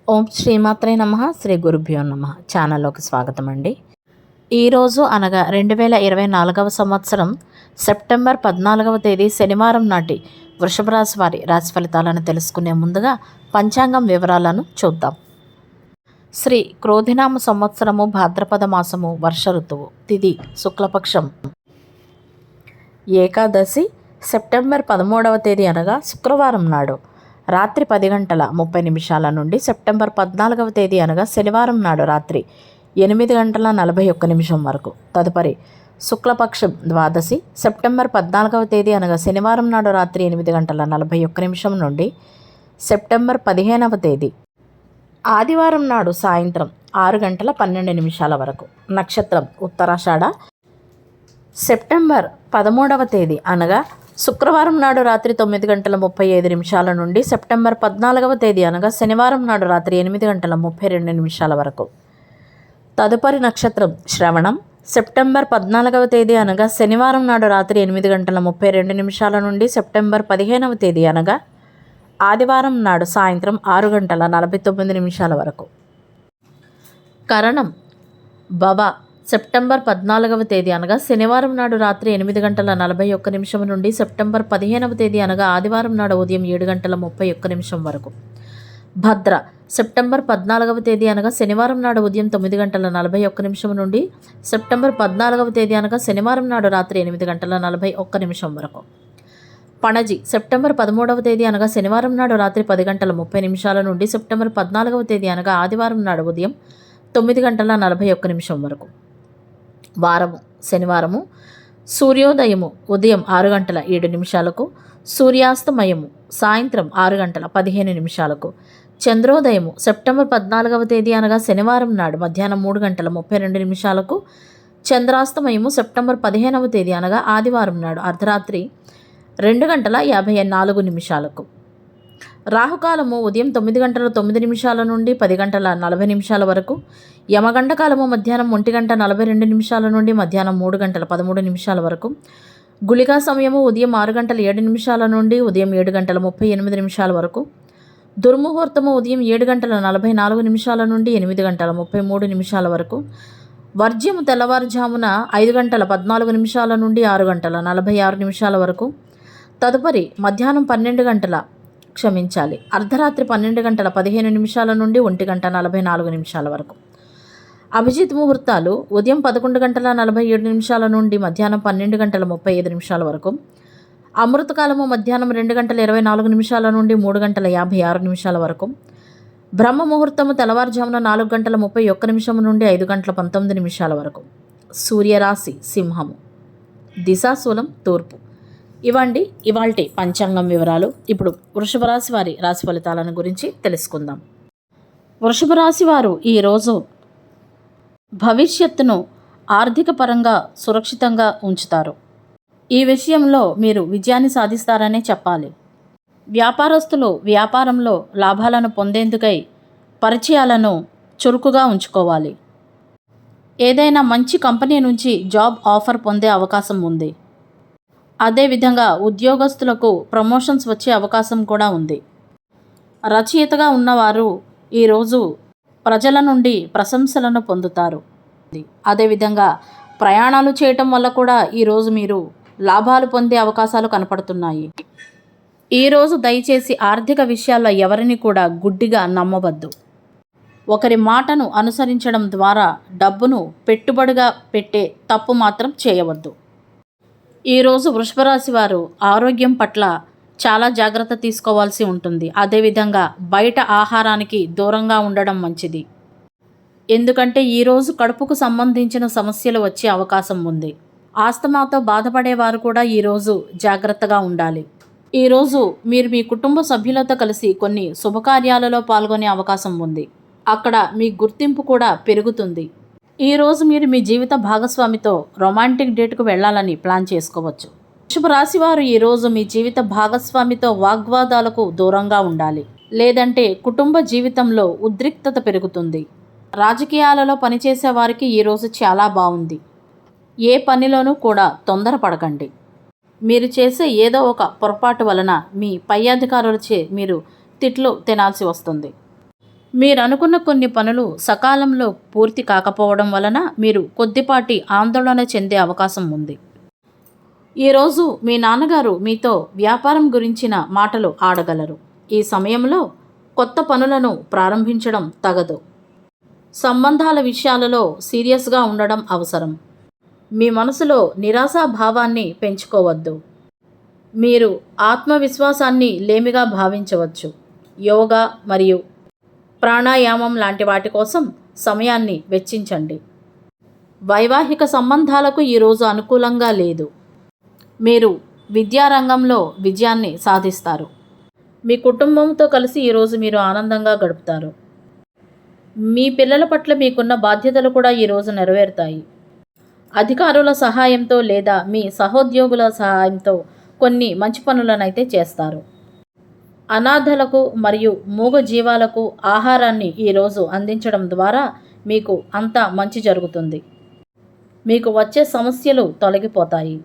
ఓం శ్రీమాత్రే నమః. శ్రీ గురుభ్యో నమః. ఛానల్లోకి స్వాగతం అండి. ఈరోజు అనగా 2024వ సంవత్సరం సెప్టెంబర్ 14వ తేదీ శనివారం నాటి వృషభ రాశి వారి రాశి ఫలితాలను తెలుసుకునే ముందుగా పంచాంగం వివరాలను చూద్దాం. శ్రీ క్రోధినామ సంవత్సరము భాద్రపద మాసము వర్ష ఋతువు తిథి శుక్లపక్షం ఏకాదశి సెప్టెంబర్ 13వ తేదీ అనగా శుక్రవారం నాడు రాత్రి 10:30 నుండి సెప్టెంబర్ 14వ తేదీ అనగా శనివారం నాడు రాత్రి 8:41 వరకు. తదుపరి శుక్లపక్షం ద్వాదశి సెప్టెంబర్ 14వ తేదీ అనగా శనివారం నాడు రాత్రి 8:41 నుండి సెప్టెంబర్ 15వ తేదీ ఆదివారం నాడు సాయంత్రం 6:12 వరకు. నక్షత్రం ఉత్తరాషాఢ. సెప్టెంబర్ 13వ తేదీ అనగా శుక్రవారం నాడు రాత్రి 9:35 నుండి సెప్టెంబర్ 14వ తేదీ అనగా శనివారం నాడు రాత్రి 8:32 వరకు. తదుపరి నక్షత్రం శ్రవణం. సెప్టెంబర్ 14వ తేదీ అనగా శనివారం నాడు రాత్రి 8:32 నుండి సెప్టెంబర్ 15వ తేదీ అనగా ఆదివారం నాడు సాయంత్రం 6:49 వరకు. కరణం భవ. సెప్టెంబర్ 14వ తేదీ అనగా శనివారం నాడు రాత్రి 8:41 నుండి సెప్టెంబర్ 15వ తేదీ అనగా ఆదివారం నాడు ఉదయం 7:31 వరకు. భద్ర. సెప్టెంబర్ 14వ తేదీ అనగా శనివారం నాడు ఉదయం 9:41 నుండి సెప్టెంబర్ 14వ తేదీ అనగా శనివారం నాడు రాత్రి 8:41 వరకు. పణజి. సెప్టెంబర్ 13వ తేదీ అనగా శనివారం నాడు రాత్రి 10:30 నుండి సెప్టెంబర్ 14వ తేదీ అనగా ఆదివారం నాడు ఉదయం 9:41 వరకు. వారము శనివారము. సూర్యోదయము ఉదయం 6:07, సూర్యాస్తమయము సాయంత్రం 6:15. చంద్రోదయము సెప్టెంబర్ 14వ తేదీ అనగా శనివారం నాడు మధ్యాహ్నం 3:32, చంద్రాస్తమయము సెప్టెంబర్ 15వ తేదీ అనగా ఆదివారం నాడు అర్ధరాత్రి 2:54. రాహుకాలము ఉదయం 9:09 నుండి 10:40 వరకు. యమగండ కాలము మధ్యాహ్నం 1:42 నుండి మధ్యాహ్నం 3:13 వరకు. గుళికా సమయము ఉదయం 6:07 నుండి ఉదయం 7:38 వరకు. దుర్ముహూర్తము ఉదయం 7:44 నుండి 8:33 వరకు. వర్జ్యము తెల్లవారుజామున 5:14 నుండి 6:46 వరకు. తదుపరి మధ్యాహ్నం అర్ధరాత్రి 12:15 నుండి 1:44 వరకు. అభిజిత్ ముహూర్తాలు ఉదయం 11:47 నుండి మధ్యాహ్నం 12:35 వరకు. అమృతకాలము మధ్యాహ్నం 2:24 నుండి 3:56 వరకు. బ్రహ్మ ముహూర్తము తెల్లవారుజామున 4:31 నుండి 5:19 వరకు. సూర్యరాశి సింహము. దిశాశూలం తూర్పు. ఇవండి ఇవాల్టి పంచాంగం వివరాలు. ఇప్పుడు వృషభ రాశి వారి రాశి ఫలితాలను గురించి తెలుసుకుందాం. వృషభ రాశి వారు ఈరోజు భవిష్యత్తును ఆర్థిక పరంగా సురక్షితంగా ఉంచుతారు. ఈ విషయంలో మీరు విజయాన్ని సాధిస్తారనే చెప్పాలి. వ్యాపారస్తులు వ్యాపారంలో లాభాలను పొందేందుకై పరిచయాలను చురుకుగా ఉంచుకోవాలి. ఏదైనా మంచి కంపెనీ నుంచి జాబ్ ఆఫర్ పొందే అవకాశం ఉంది. అదేవిధంగా ఉద్యోగస్తులకు ప్రమోషన్స్ వచ్చే అవకాశం కూడా ఉంది. రచయితగా ఉన్నవారు ఈరోజు ప్రజల నుండి ప్రశంసలను పొందుతారు. అదేవిధంగా ప్రయాణాలు చేయటం వల్ల కూడా ఈరోజు మీరు లాభాలు పొందే అవకాశాలు కనపడుతున్నాయి. ఈరోజు దయచేసి ఆర్థిక విషయాల్లో ఎవరిని కూడా గుడ్డిగా నమ్మవద్దు. ఒకరి మాటను అనుసరించడం ద్వారా డబ్బును పెట్టుబడిగా పెట్టే తప్పు మాత్రం చేయవద్దు. ఈరోజు వృషభ రాశి వారు ఆరోగ్యం పట్ల చాలా జాగ్రత్త తీసుకోవాల్సి ఉంటుంది. అదేవిధంగా బయట ఆహారానికి దూరంగా ఉండడం మంచిది. ఎందుకంటే ఈరోజు కడుపుకు సంబంధించిన సమస్యలు వచ్చే అవకాశం ఉంది. ఆస్తమాతో బాధపడేవారు కూడా ఈరోజు జాగ్రత్తగా ఉండాలి. ఈరోజు మీరు మీ కుటుంబ సభ్యులతో కలిసి కొన్ని శుభకార్యాలలో పాల్గొనే అవకాశం ఉంది. అక్కడ మీ గుర్తింపు కూడా పెరుగుతుంది. ఈరోజు మీరు మీ జీవిత భాగస్వామితో రొమాంటిక్ డేట్కు వెళ్ళాలని ప్లాన్ చేసుకోవచ్చు. వృషభ రాశి వారు ఈరోజు మీ జీవిత భాగస్వామితో వాగ్వాదాలకు దూరంగా ఉండాలి. లేదంటే కుటుంబ జీవితంలో ఉద్రిక్తత పెరుగుతుంది. రాజకీయాలలో పనిచేసే వారికి ఈరోజు చాలా బాగుంది. ఏ పనిలోనూ కూడా తొందరపడకండి. మీరు చేసే ఏదో ఒక పొరపాటు వలన మీ పై అధికారులచే మీరు తిట్లు తినాల్సి వస్తుంది. మీరు అనుకున్న కొన్ని పనులు సకాలంలో పూర్తి కాకపోవడం వలన మీరు కొద్దిపాటి ఆందోళన చెందే అవకాశం ఉంది. ఈరోజు మీ నాన్నగారు మీతో వ్యాపారం గురించిన మాటలు ఆడగలరు. ఈ సమయంలో కొత్త పనులను ప్రారంభించడం తగదు. సంబంధాల విషయాలలో సీరియస్గా ఉండడం అవసరం. మీ మనసులో నిరాశాభావాన్ని పెంచుకోవద్దు. మీరు ఆత్మవిశ్వాసాన్ని లేమిగా భావించవచ్చు. యోగా మరియు ప్రాణాయామం లాంటి వాటి కోసం సమయాన్ని వెచ్చించండి. వైవాహిక సంబంధాలకు ఈరోజు అనుకూలంగా లేదు. మీరు విద్యారంగంలో విజయాన్ని సాధిస్తారు. మీ కుటుంబంతో కలిసి ఈరోజు మీరు ఆనందంగా గడుపుతారు. మీ పిల్లల పట్ల మీకున్న బాధ్యతలు కూడా ఈరోజు నెరవేరుతాయి. అధికారుల సహాయంతో లేదా మీ సహోద్యోగుల సహాయంతో కొన్ని మంచి పనులనైతే చేస్తారు. అనాథలకు మరియు మూగ జీవాలకు ఆహారాన్ని ఈరోజు అందించడం ద్వారా మీకు అంతా మంచి జరుగుతుంది. మీకు వచ్చే సమస్యలు తొలగిపోతాయి.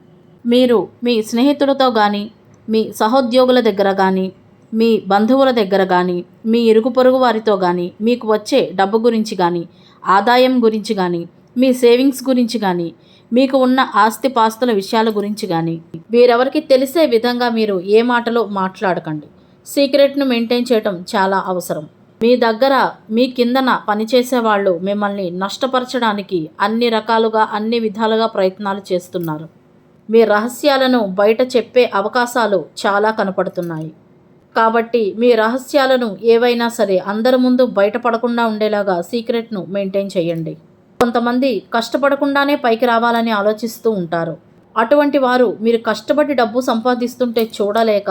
మీరు మీ స్నేహితులతో కానీ, మీ సహోద్యోగుల దగ్గర కానీ, మీ బంధువుల దగ్గర కానీ, మీ ఇరుగు పొరుగు వారితో కానీ మీకు వచ్చే డబ్బు గురించి కానీ, ఆదాయం గురించి కానీ, మీ సేవింగ్స్ గురించి కానీ, మీకు ఉన్న ఆస్తిపాస్తుల విషయాల గురించి కానీ వీరెవరికి తెలిసే విధంగా మీరు ఏ మాటలో మాట్లాడకండి. సీక్రెట్ను మెయింటైన్ చేయటం చాలా అవసరం. మీ దగ్గర మీ కిందన పనిచేసే వాళ్ళు మిమ్మల్ని నష్టపరచడానికి అన్ని రకాలుగా అన్ని విధాలుగా ప్రయత్నాలు చేస్తున్నారు. మీ రహస్యాలను బయట చెప్పే అవకాశాలు చాలా కనపడుతున్నాయి. కాబట్టి మీ రహస్యాలను ఏవైనా సరే అందరి ముందు బయటపడకుండా ఉండేలాగా సీక్రెట్ను మెయింటైన్ చేయండి. కొంతమంది కష్టపడకుండానే పైకి రావాలని ఆలోచిస్తూ ఉంటారు. అటువంటి వారు మీరు కష్టపడి డబ్బు సంపాదిస్తుంటే చూడలేక,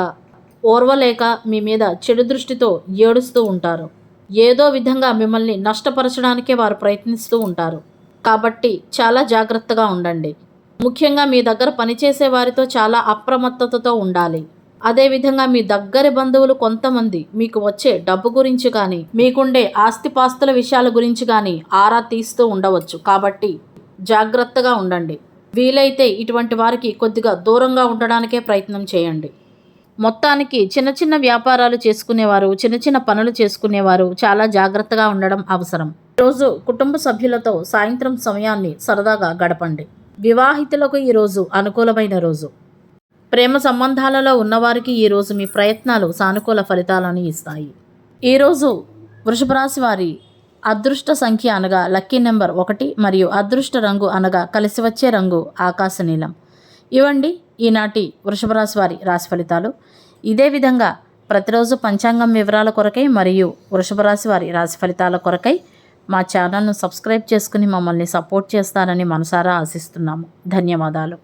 ఓర్వలేక మీ మీద చెడు దృష్టితో ఏడుస్తూ ఉంటారు. ఏదో విధంగా మిమ్మల్ని నష్టపరచడానికే వారు ప్రయత్నిస్తూ ఉంటారు. కాబట్టి చాలా జాగ్రత్తగా ఉండండి. ముఖ్యంగా మీ దగ్గర పనిచేసే వారితో చాలా అప్రమత్తతతో ఉండాలి. అదేవిధంగా మీ దగ్గరి బంధువులు కొంతమంది మీకు వచ్చే డబ్బు గురించి కానీ, మీకుండే ఆస్తిపాస్తుల విషయాల గురించి కానీ ఆరా తీస్తూ ఉండవచ్చు. కాబట్టి జాగ్రత్తగా ఉండండి. వీలైతే ఇటువంటి వారికి కొద్దిగా దూరంగా ఉండడానికే ప్రయత్నం చేయండి. మొత్తానికి చిన్న చిన్న వ్యాపారాలు చేసుకునేవారు, చిన్న చిన్న పనులు చేసుకునేవారు చాలా జాగ్రత్తగా ఉండడం అవసరం. ఈరోజు కుటుంబ సభ్యులతో సాయంత్రం సమయాన్ని సరదాగా గడపండి. వివాహితులకు ఈరోజు అనుకూలమైన రోజు. ప్రేమ సంబంధాలలో ఉన్నవారికి ఈరోజు మీ ప్రయత్నాలు సానుకూల ఫలితాలను ఇస్తాయి. ఈరోజు వృషభ రాశి వారి అదృష్ట సంఖ్య అనగా లక్కీ నెంబర్ 1 మరియు అదృష్ట రంగు అనగా కలిసి వచ్చే రంగు ఆకాశ నీలం. ఇవండి ఈనాటి వృషభ రాశి వారి రాశి ఫలితాలు. ఇదే విధంగా ప్రతిరోజు పంచాంగం వివరాల కొరకై మరియు వృషభ రాశి వారి రాశి ఫలితాల కొరకై మా ఛానల్ను సబ్స్క్రైబ్ చేసుకుని మమ్మల్ని సపోర్ట్ చేస్తారని మనసారా ఆశిస్తున్నాము. ధన్యవాదాలు.